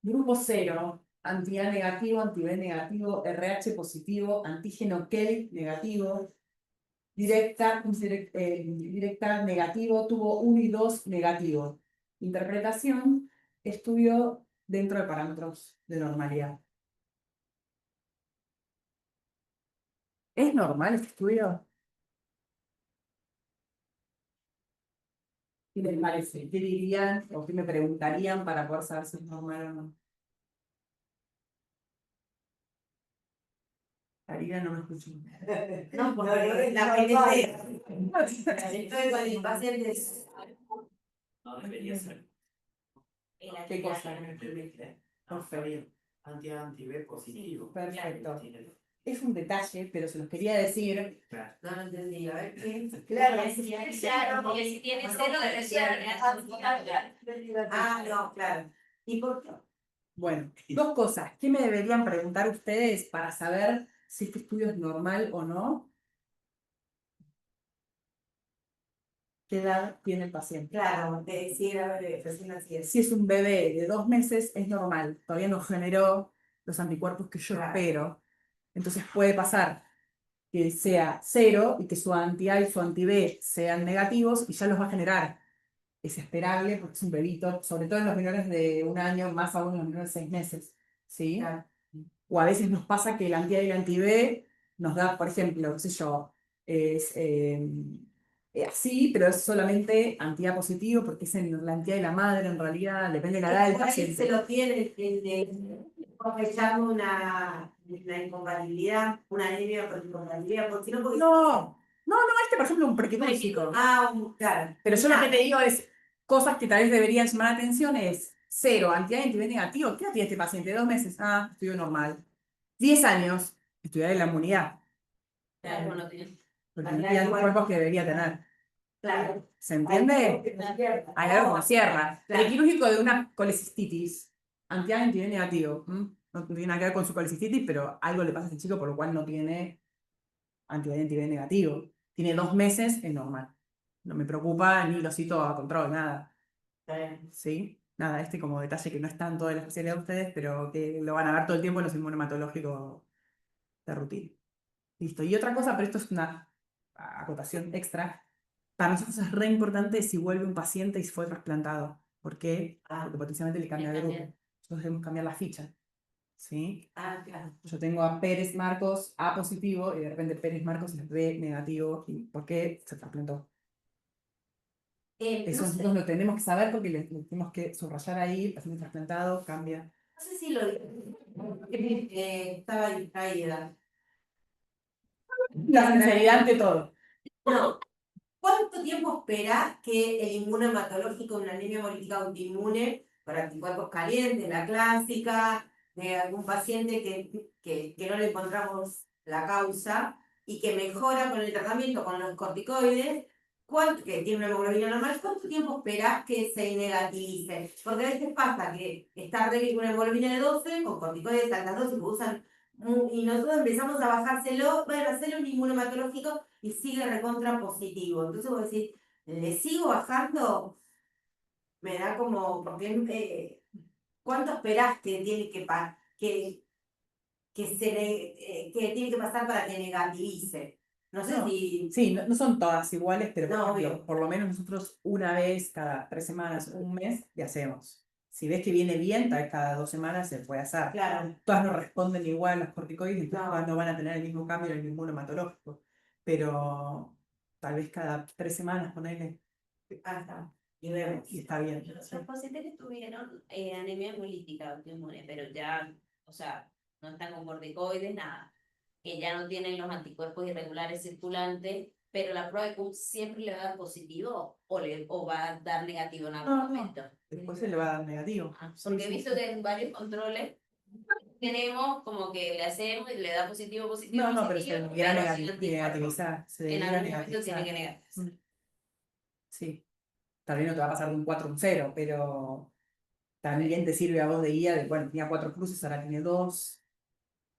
Grupo 0, anti-A negativo, anti-B negativo, RH positivo, antígeno K negativo, directa negativo, tuvo 1 y 2 negativo. Interpretación, estudio dentro de parámetros de normalidad. ¿Es normal este estudio? ¿Qué les parece? ¿Qué dirían o qué me preguntarían para poder saber si es normal o no? Karina no me escuchó. No, porque la estoy con el paciente. No debería ser. ¿Qué cosa me escribiste? Por favor. Anti-B positivo. Perfecto. Es un detalle, pero se los quería decir. Claro. No lo entendí, a ver qué. Claro, Claro, porque si tiene cero debe ser No, claro. ¿Y por qué? Bueno, 2 cosas. ¿Qué me deberían preguntar ustedes para saber si este estudio es normal o no? ¿Qué edad tiene el paciente? Claro, de decir, a ver, recién así es. Si es un bebé de 2 meses, es normal. Todavía no generó los anticuerpos que yo espero. Entonces puede pasar que sea 0 y que su anti-A y su anti-B sean negativos y ya los va a generar. Es esperable porque es un bebito, sobre todo en los menores de 1 año, más aún en los menores de 6 meses. ¿Sí? Claro. O a veces nos pasa que el anti-A y el anti-B nos da, por ejemplo, qué sé yo, es así, pero es solamente anti-A positivo porque es en la anti-A de la madre, en realidad, depende de la edad del Por ahí paciente. se lo tiene echando una incompatibilidad, una anemia por incompatibilidad, porque no porque... No, este por ejemplo es un prequirúrgico. Claro. Pero yo lo que te digo es, cosas que tal vez deberían llamar la atención es 0, anti-A y anti-B negativo. ¿Qué edad tiene este paciente? 2 meses. Estudio normal. 10 años, estudiar en la inmunidad. Claro, no tiene. Porque no tiene los cuerpos que debería tener. Claro. ¿Se entiende? Hay algo como cierra. Claro. Prequirúrgico de una colecistitis. Anti-A y anti-B negativo. No tiene nada que ver con su colecistitis, pero algo le pasa a este chico por lo cual no tiene anti-A y anti-B negativo. Tiene 2 meses, es normal. No me preocupa ni lo cito a control, nada. ¿Sí? Nada, como detalle que no está en todas las especialidades de ustedes, pero que lo van a ver todo el tiempo en los inmunohematológicos de rutina. Listo. Y otra cosa, pero esto es una acotación extra. Para nosotros es re importante si vuelve un paciente y fue trasplantado. ¿Por qué? Ah. Porque potencialmente le cambia de Le grupo. cambia. Nosotros debemos cambiar la ficha. ¿Sí? Claro. Yo tengo a Pérez Marcos A positivo y de repente Pérez Marcos es B negativo. ¿Y por qué se trasplantó? Eso No sé, nosotros lo tenemos que saber porque le tenemos que subrayar ahí, paciente trasplantado, cambia. no sé si lo estaba distraída. La sinceridad ante todo. No. ¿Cuánto tiempo espera que el inmunohematológico, una anemia hemolítica autoinmune, para anticuerpos calientes, la clásica, de algún paciente que no le encontramos la causa y que mejora con el tratamiento con los corticoides, que tiene una hemoglobina normal, ¿cuánto tiempo espera que se negativice? Porque a veces pasa que está débil con una hemoglobina de 12, con corticoides de altas dosis que usan, y nosotros empezamos a bajárselo, bueno, hacerle un inmunohematológico y sigue recontra positivo. Entonces vos decís, ¿le sigo bajando? Me da como, porque ¿cuánto esperás que tiene que tiene que pasar para que negativice? No sé No. si. Sí, no son todas iguales, pero por No, ejemplo, obvio. por lo menos nosotros una vez cada 3 semanas, un mes, le hacemos. Si ves que viene bien, tal vez cada 2 semanas se puede hacer. Claro. Todas no responden igual a los corticoides, entonces No. todas no van a tener el mismo cambio en el inmunohematológico. Pero tal vez cada 3 semanas ponerle Ah, está. Y vemos. y está bien. Los pacientes que tuvieron anemia hemolítica autoinmune, pero ya, o sea, no están con corticoides, nada, que ya no tienen los anticuerpos irregulares circulantes, pero la prueba de CUP siempre le va a dar positivo o va a dar negativo en algún No, no. momento. Después se le va a dar negativo. Porque he visto que en varios controles tenemos como que le hacemos y le da positivo, positivo, No, pero positivo, se debiera pero sin anticuerpos. negativizar. Se En debiera algún momento tiene que negativizar. negar. Sí. Tal vez no te va a pasar de un 4 a un 0, pero también te sirve a vos de guía de, bueno, tenía 4 cruces, ahora tiene 2.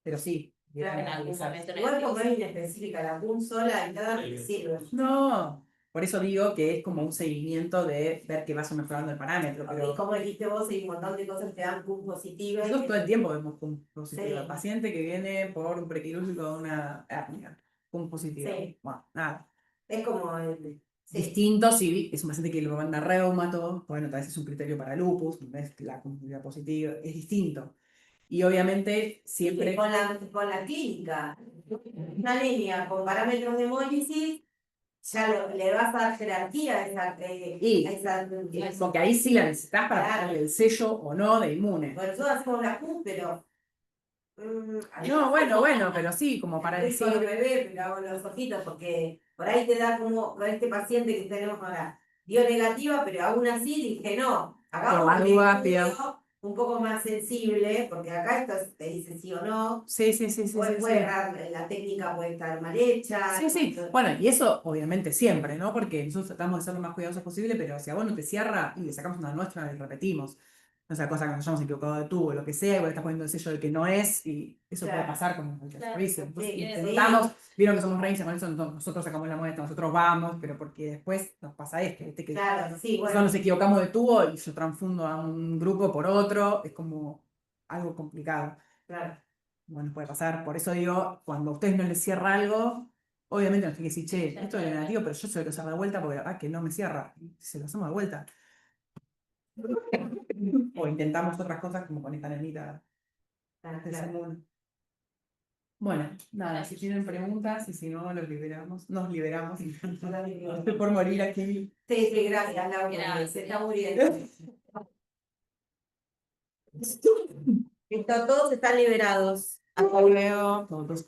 Pero sí, debiera En algún negativizar. momento Igual como es negativizar. inespecífica, la PUN sola y nada me sirve. No, por eso digo que es como un seguimiento de ver que vas mejorando el parámetro, Y pero como dijiste vos, hay un montón de cosas que dan PUN positivas. nosotros todo el tiempo vemos PUM positivo. Sí. Paciente que viene por un prequirúrgico de una hernia, PUM positivo. Sí. Bueno, nada. Es como el. Sí. Distinto si es un paciente que lo manda reumato, bueno, tal vez es un criterio para lupus, no es la comunidad positiva, es distinto. Y obviamente siempre. Con la clínica, una línea con parámetros de hemólisis, ya le vas a dar jerarquía a esa. Y a esa porque ahí sí la necesitas para Claro. ponerle el sello o no de inmune. Bueno, nosotros hacemos la PUN, pero. No, bueno, pero sí, como para Es con decir. bebé, pero hago los ojitos, porque por ahí te da como con este paciente que tenemos ahora, dio negativa, pero aún así dije no, Por hagamos las un dudas, estudio un poco más sensible, porque acá esto te dice sí o no, Sí. puede errar, la técnica puede estar mal hecha. Sí. Bueno, y eso obviamente siempre, ¿no? Porque nosotros tratamos de ser lo más cuidadosos posible, pero si a vos no te cierra y le sacamos una muestra y repetimos. O sea, cosa que nos hayamos equivocado de tubo, lo que sea, igual estás poniendo el sello del que no es, y eso puede Claro. pasar con cualquier Claro. servicio. Entonces Sí, intentamos, vieron que somos reyes, con eso nosotros sacamos la muestra, nosotros vamos, pero porque después nos pasa esto, ¿viste? Que Claro, sí, nosotros bueno, nos equivocamos de tubo y yo transfundo a un grupo por otro, es como algo complicado. claro. Bueno, puede pasar. Por eso digo, cuando a ustedes no les cierra algo, obviamente nos tiene que decir, che, esto es negativo, pero yo se lo quiero hacer de vuelta porque que no me cierra. Y se lo hacemos de vuelta. O intentamos otras cosas como con esta nenita de Claro. Simón. Bueno, nada, si tienen preguntas y si no, nos liberamos. Estoy por morir aquí. Sí, gracias, Laura, Gracias. se está muriendo. Listo, todos están liberados. Hasta luego. Todos.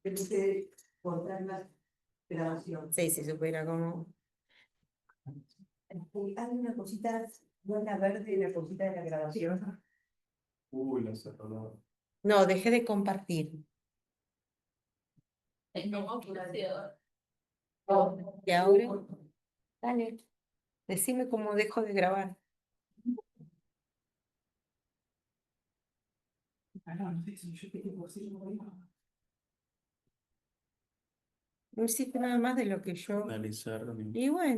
Tengo que cortar la grabación. Sí, se supera como. Hay una cosita, buena verde, la cosita de la grabación. Uy, la cerró. No, dejé de compartir. Es como curación. ¿Y ahora? Dale, decime cómo dejo de grabar. No sé si yo te digo, sí, No hiciste nada más de lo que yo. Analizar. Y bueno.